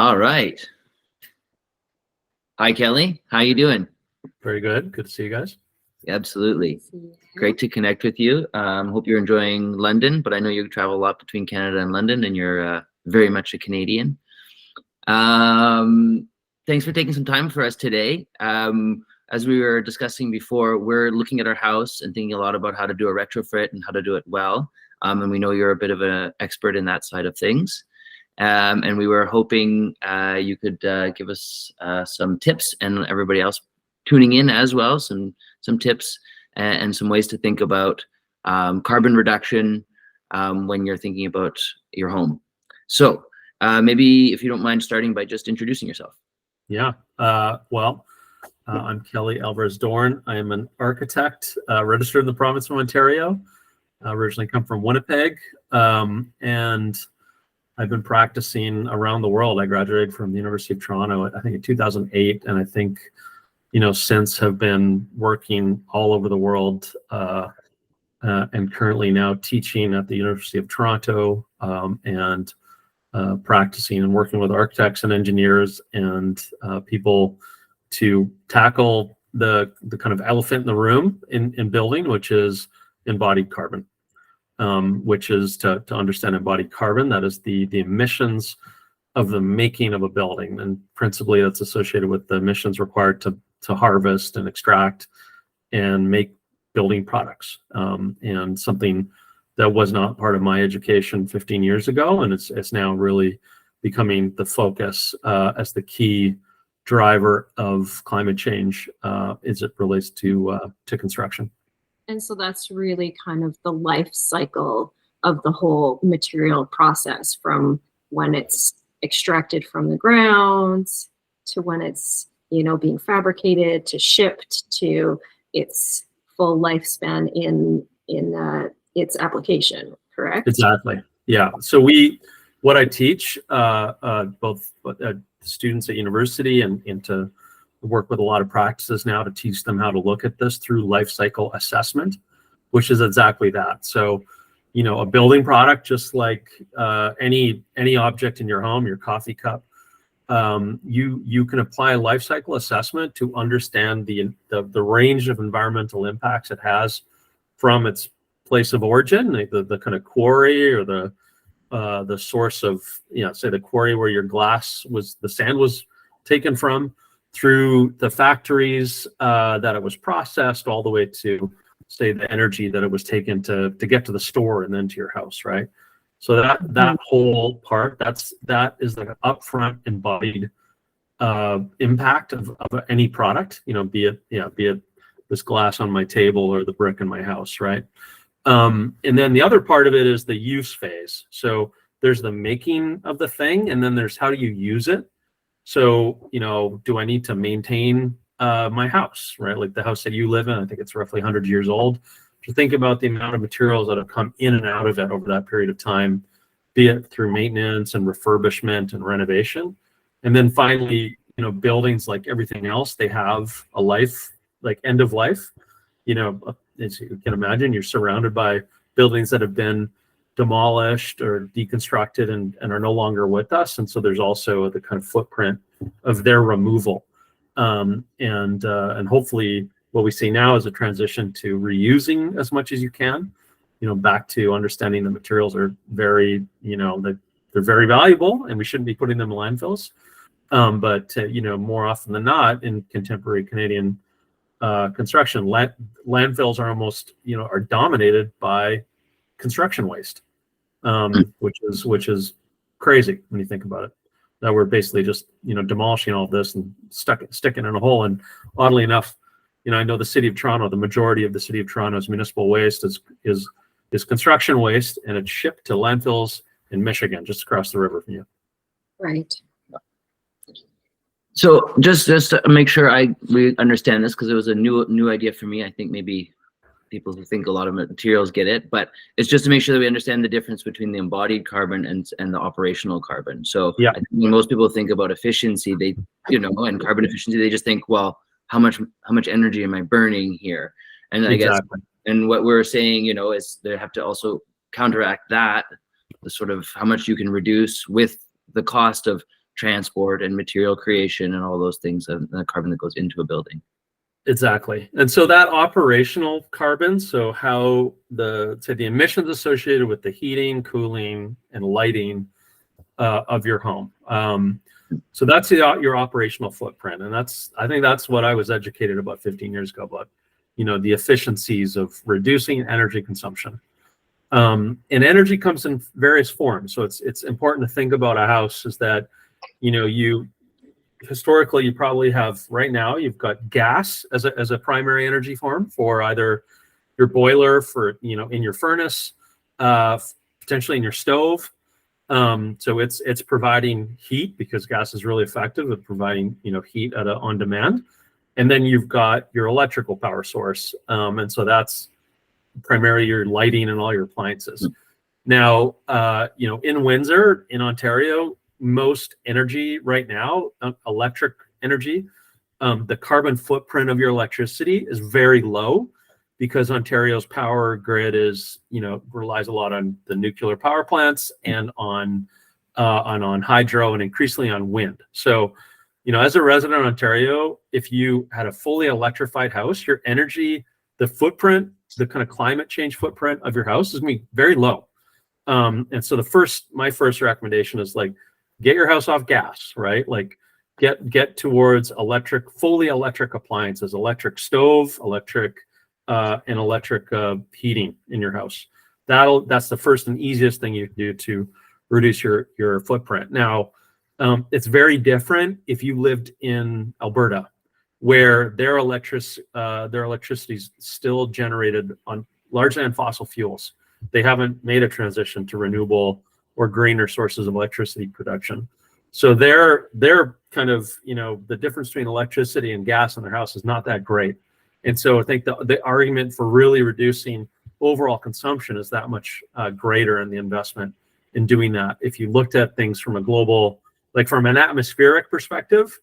All right. Hi, Kelly. How you doing? Very good. Good to see you guys. Absolutely. Great to connect with you. Hope you're enjoying London, but I know you travel a lot between Canada and London, and you're very much a Canadian. Thanks for taking some time for us today. As we were discussing before, we're looking at our house and thinking a lot about how to do a retrofit and how to do it well. And we know you're a bit of an expert in that side of things. And we were hoping you could give us some tips, and everybody else tuning in as well, some tips and some ways to think about carbon reduction when you're thinking about your home. So maybe if you don't mind starting by just introducing yourself. Yeah. I'm Kelly Alvarez Doran. I am an architect registered in the province of Ontario. Originally come from Winnipeg, and I've been practicing around the world. I graduated from the University of Toronto, I think in 2008, and I think, since have been working all over the world, and currently now teaching at the University of Toronto, and practicing and working with architects and engineers and people to tackle the kind of elephant in the room in building, which is embodied carbon. Which is to understand embodied carbon, that is the emissions of the making of a building, and principally that's associated with the emissions required to harvest and extract and make building products. And something that was not part of my education 15 years ago, and it's now really becoming the focus as the key driver of climate change as it relates to construction. And so that's really kind of the life cycle of the whole material process, from when it's extracted from the ground to when it's, being fabricated, to shipped, to its full lifespan in its application, correct? Exactly. Yeah. So what I teach both students at university and to work with a lot of practices now to teach them how to look at this through life cycle assessment, which is exactly that. So, a building product, just like any object in your home, your coffee cup, you can apply a life cycle assessment to understand the range of environmental impacts it has from its place of origin, the kind of quarry or the source of, say the quarry where your the sand was taken from, through the factories that it was processed, all the way to, say, the energy that it was taken to get to the store and then to your house, right? So that whole part, that is the upfront embodied impact of any product, be it this glass on my table or the brick in my house, right? And then the other part of it is the use phase. So there's the making of the thing, and then there's how do you use it. So, do I need to maintain my house, right? Like the house that you live in, I think it's roughly 100 years old. To think about the amount of materials that have come in and out of it over that period of time, be it through maintenance and refurbishment and renovation. And then finally, buildings, like everything else, they have a life, like end of life. As you can imagine, you're surrounded by buildings that have been demolished or deconstructed and are no longer with us, and so there's also the kind of footprint of their removal, and hopefully what we see now is a transition to reusing as much as you can, back to understanding the materials are very, they're very valuable and we shouldn't be putting them in landfills, but more often than not in contemporary Canadian construction, landfills are almost are dominated by construction waste, which is crazy when you think about it. That we're basically just demolishing all this and sticking in a hole. And oddly enough, I know the city of Toronto, the majority of the city of Toronto's municipal waste is construction waste, and it's shipped to landfills in Michigan, just across the river from you. Right. So just to make sure we understand this, because it was a new idea for me. I think maybe people who think a lot of materials get it, but it's just to make sure that we understand the difference between the embodied carbon and the operational carbon. So yeah, I think when most people think about efficiency, they, and carbon efficiency, they just think, well, how much energy am I burning here? And I guess, and what we're saying, is they have to also counteract that, the sort of how much you can reduce with the cost of transport and material creation and all those things, and the carbon that goes into a building. Exactly. And so that operational carbon, so how the emissions associated with the heating, cooling, and lighting of your home. So that's your operational footprint. And I think that's what I was educated about 15 years ago, about, the efficiencies of reducing energy consumption. And energy comes in various forms. So it's important to think about a house is that, historically, you probably have right now, you've got gas as a primary energy form for either your boiler, for, in your furnace, potentially in your stove. So it's providing heat because gas is really effective at providing, heat on demand. And then you've got your electrical power source. And so that's primarily your lighting and all your appliances. Now, in Windsor, in Ontario, most energy right now, electric energy, the carbon footprint of your electricity is very low because Ontario's power grid is, relies a lot on the nuclear power plants and on hydro and increasingly on wind. So, as a resident of Ontario, if you had a fully electrified house, your energy, the footprint, the kind of climate change footprint of your house is going to be very low. And so my first recommendation is get your house off gas, right? Get towards fully electric appliances, electric stove, electric heating in your house. That's the first and easiest thing you can do to reduce your footprint. Now, it's very different if you lived in Alberta, where their electricity is still generated largely on fossil fuels. They haven't made a transition to renewable or greener sources of electricity production. So they're kind of, the difference between electricity and gas in their house is not that great. And so I think the argument for really reducing overall consumption is that much greater in the investment in doing that. If you looked at things from a global, from an atmospheric perspective,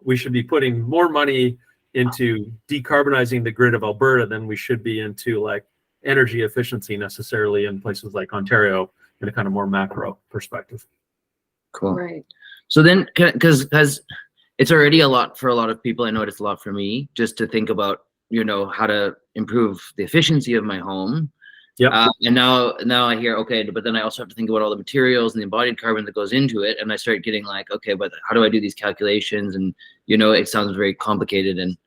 we should be putting more money into decarbonizing the grid of Alberta than we should be into energy efficiency necessarily in places like Ontario in a kind of more macro perspective. Cool. Right. So then, because it's already a lot for a lot of people, I know it's a lot for me just to think about, how to improve the efficiency of my home. Yeah. And now I hear, okay, but then I also have to think about all the materials and the embodied carbon that goes into it. And I start getting okay, but how do I do these calculations? And, it sounds very complicated and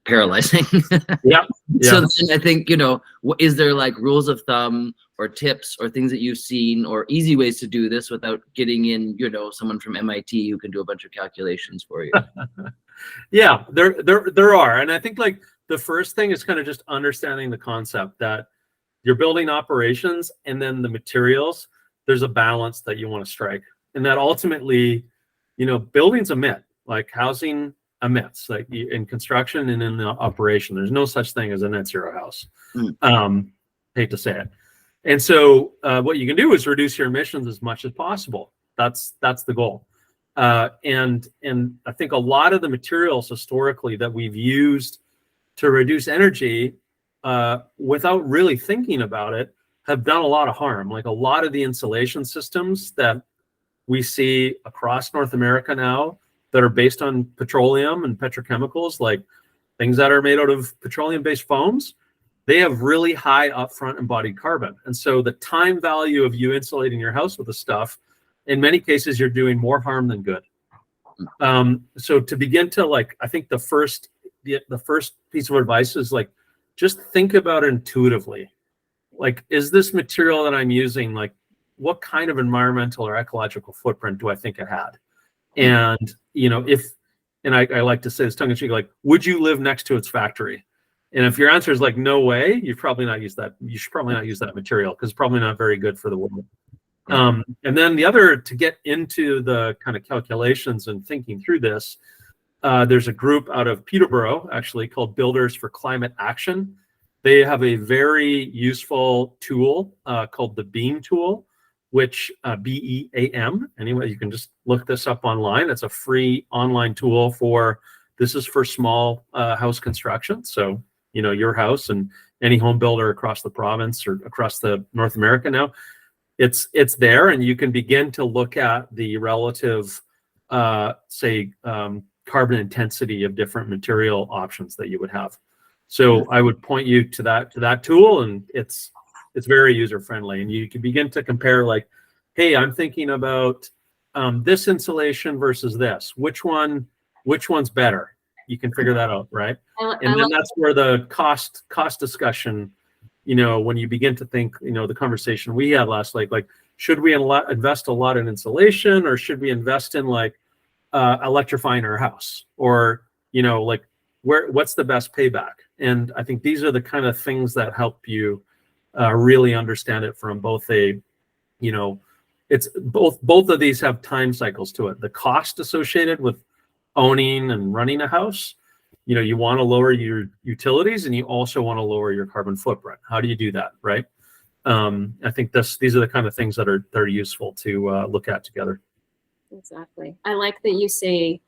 paralyzing. Yeah. So then I think, is there rules of thumb or tips or things that you've seen or easy ways to do this without getting in, someone from MIT who can do a bunch of calculations for you? Yeah, there are. And I think the first thing is kind of just understanding the concept that your building operations and then the materials, there's a balance that you want to strike. And that ultimately, buildings emit, housing emits, in construction and in the operation. There's no such thing as a net zero house. Hate to say it. And so what you can do is reduce your emissions as much as possible. That's the goal. And I think a lot of the materials historically that we've used to reduce energy without really thinking about it have done a lot of harm. A lot of the insulation systems that we see across North America now that are based on petroleum and petrochemicals, things that are made out of petroleum-based foams, they have really high upfront embodied carbon. And so the time value of you insulating your house with the stuff, in many cases, you're doing more harm than good. So to begin to I think the first piece of advice is just think about it intuitively. Is this material that I'm using, what kind of environmental or ecological footprint do I think it had? And, I like to say this tongue in cheek, would you live next to its factory? And if your answer is no way, you should probably not use that material because it's probably not very good for the world. And then the other, to get into the kind of calculations and thinking through this, there's a group out of Peterborough actually called Builders for Climate Action. They have a very useful tool called the BEAM tool, which BEAM. Anyway, you can just look this up online. It's a free online tool this is for small house construction. So, your house and any home builder across the province or across the North America now, it's there, and you can begin to look at the relative, carbon intensity of different material options that you would have. So I would point you to that tool, and it's very user friendly, and you can begin to compare, like, hey, I'm thinking about this insulation versus this. Which one's better? You can figure that out, right? And then that's where the cost discussion, when you begin to think, the conversation we had last, like should we invest a lot in insulation, or should we invest in electrifying our house, or what's the best payback? And I think these are the kind of things that help you really understand it from both it's both of these have time cycles to it. The cost associated with owning and running a house, you want to lower your utilities, and you also want to lower your carbon footprint. How do you do that, right? I think these are the kind of things that are useful to look at together. Exactly. I like that you say,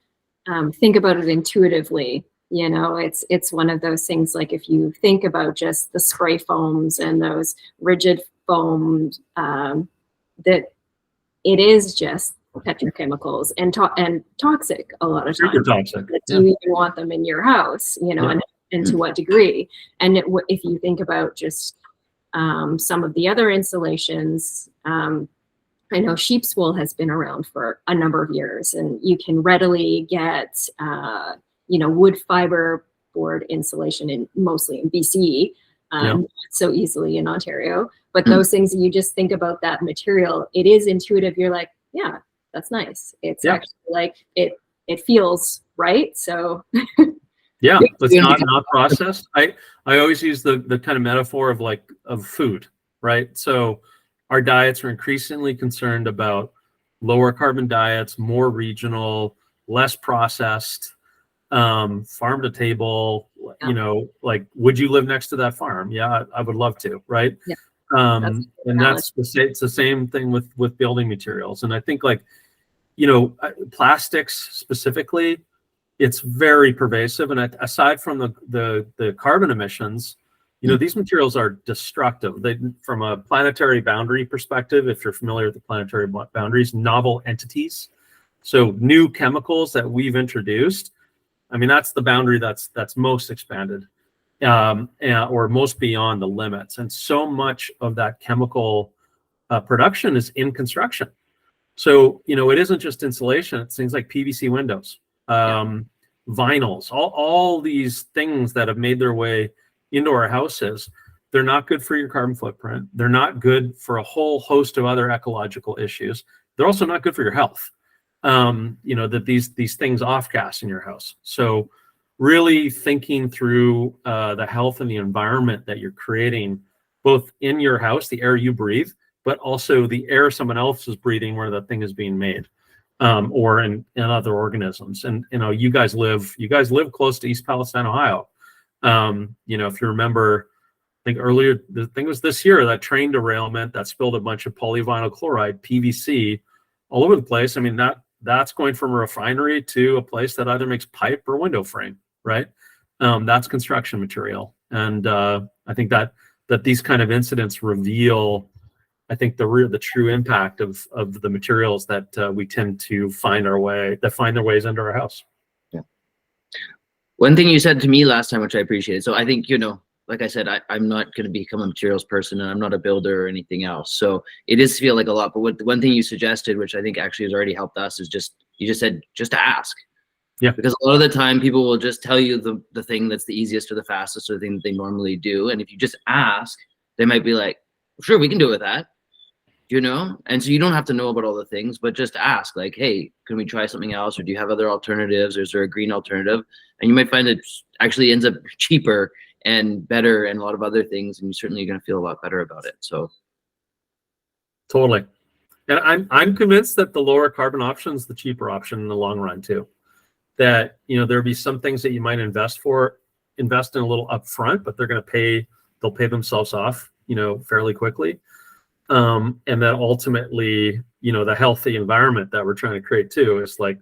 think about it intuitively. It's one of those things, like if you think about just the spray foams and those rigid foams, that it is just petrochemicals and toxic a lot of times. Super toxic. Do you even want them in your house, and to what degree? And if you think about just some of the other insulations, I know sheep's wool has been around for a number of years, and you can readily get, wood fiber board insulation mostly in BC, not so easily in Ontario. But those things, you just think about that material, it is intuitive. You're like, yeah, that's nice. It's actually like it feels right. So yeah, it's not processed. I always use the kind of metaphor of food, right? So our diets are increasingly concerned about lower carbon diets, more regional, less processed, farm to table. Would you live next to that farm? Yeah, I would love to, right? Yeah. It's the same thing with building materials. And I think plastics specifically, it's very pervasive. And aside from the carbon emissions, these materials are destructive. From a planetary boundary perspective, if you're familiar with the planetary boundaries, novel entities, so new chemicals that we've introduced, that's the boundary that's most expanded, or most beyond the limits. And so much of that chemical production is in construction. So, it isn't just insulation. It's things like PVC windows, vinyls, all these things that have made their way into our houses. They're not good for your carbon footprint. They're not good for a whole host of other ecological issues. They're also not good for your health. That these things off-gas in your house. So really thinking through the health and the environment that you're creating, both in your house, the air you breathe, but also the air someone else is breathing where that thing is being made, or in other organisms. And you guys live close to East Palestine, Ohio. If you remember, I think earlier, the thing was this year, that train derailment that spilled a bunch of polyvinyl chloride, PVC, all over the place. That's going from a refinery to a place that either makes pipe or window frame, right? That's construction material. And I think that these kind of incidents reveal, I think, the true impact of the materials that we tend to find their ways into our house. Yeah. One thing you said to me last time, which I appreciated. So I think, like I said, I'm not going to become a materials person, and I'm not a builder or anything else. So it is feel like a lot. But one thing you suggested, which I think actually has already helped us, is you just said to ask. Yeah. Because a lot of the time people will just tell you the thing that's the easiest or the fastest or the thing that they normally do. And if you just ask, they might be like, sure, we can do it with that. And so you don't have to know about all the things, but just ask, like, hey, can we try something else? Or do you have other alternatives? Or is there a green alternative? And you might find it actually ends up cheaper and better and a lot of other things. And you certainly are going to feel a lot better about it. So. Totally. And I'm convinced that the lower carbon option is the cheaper option in the long run too. That, there'll be some things that you might invest in a little upfront, but they'll pay themselves off, fairly quickly. And then ultimately, the healthy environment that we're trying to create too is like,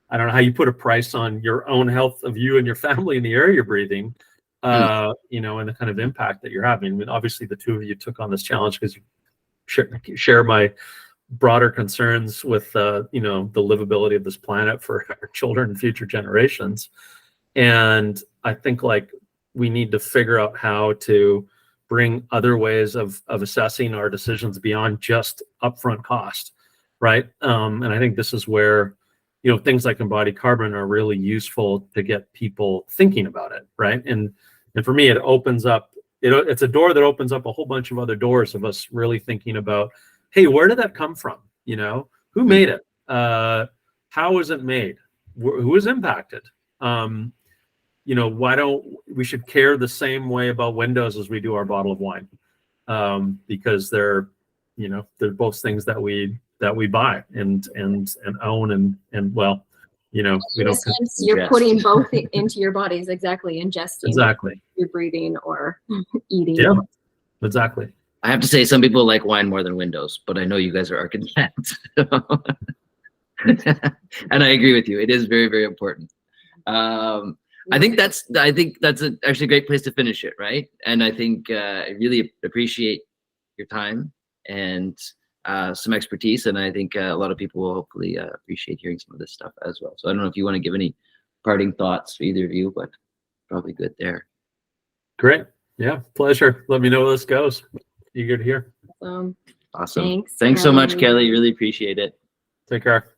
I don't know how you put a price on your own health of you and your family and the air you're breathing, and the kind of impact that you're having. Obviously the two of you took on this challenge because share my broader concerns with you know, the livability of this planet for our children and future generations. And I think like we need to figure out how to bring other ways of assessing our decisions beyond just upfront cost, right? And I think this is where, you know, things like embodied carbon are really useful to get people thinking about it, right? And for me, it opens up, it's a door that opens up a whole bunch of other doors of us really thinking about, hey, where did that come from? You know, who made it? How was it made? Who was impacted? You know, why don't we should care the same way about windows as we do our bottle of wine, because they're, you know, they're both things that we buy and own and well, you know, we don't. You're ingest. putting both into your bodies, exactly, ingesting. Exactly. You're breathing or eating. Yeah, exactly. I have to say, some people like wine more than windows, but I know you guys are architects. And I agree with you. It is very, very important. I think that's actually a great place to finish it, right? And I think I really appreciate your time and some expertise, and I think a lot of people will hopefully appreciate hearing some of this stuff as well. So I don't know if you want to give any parting thoughts for either of you, but probably good there. Great. Yeah, pleasure. Let me know where this goes. Eager to hear. Awesome. Thanks So much, Kelly. Kelly. Really appreciate it. Take care.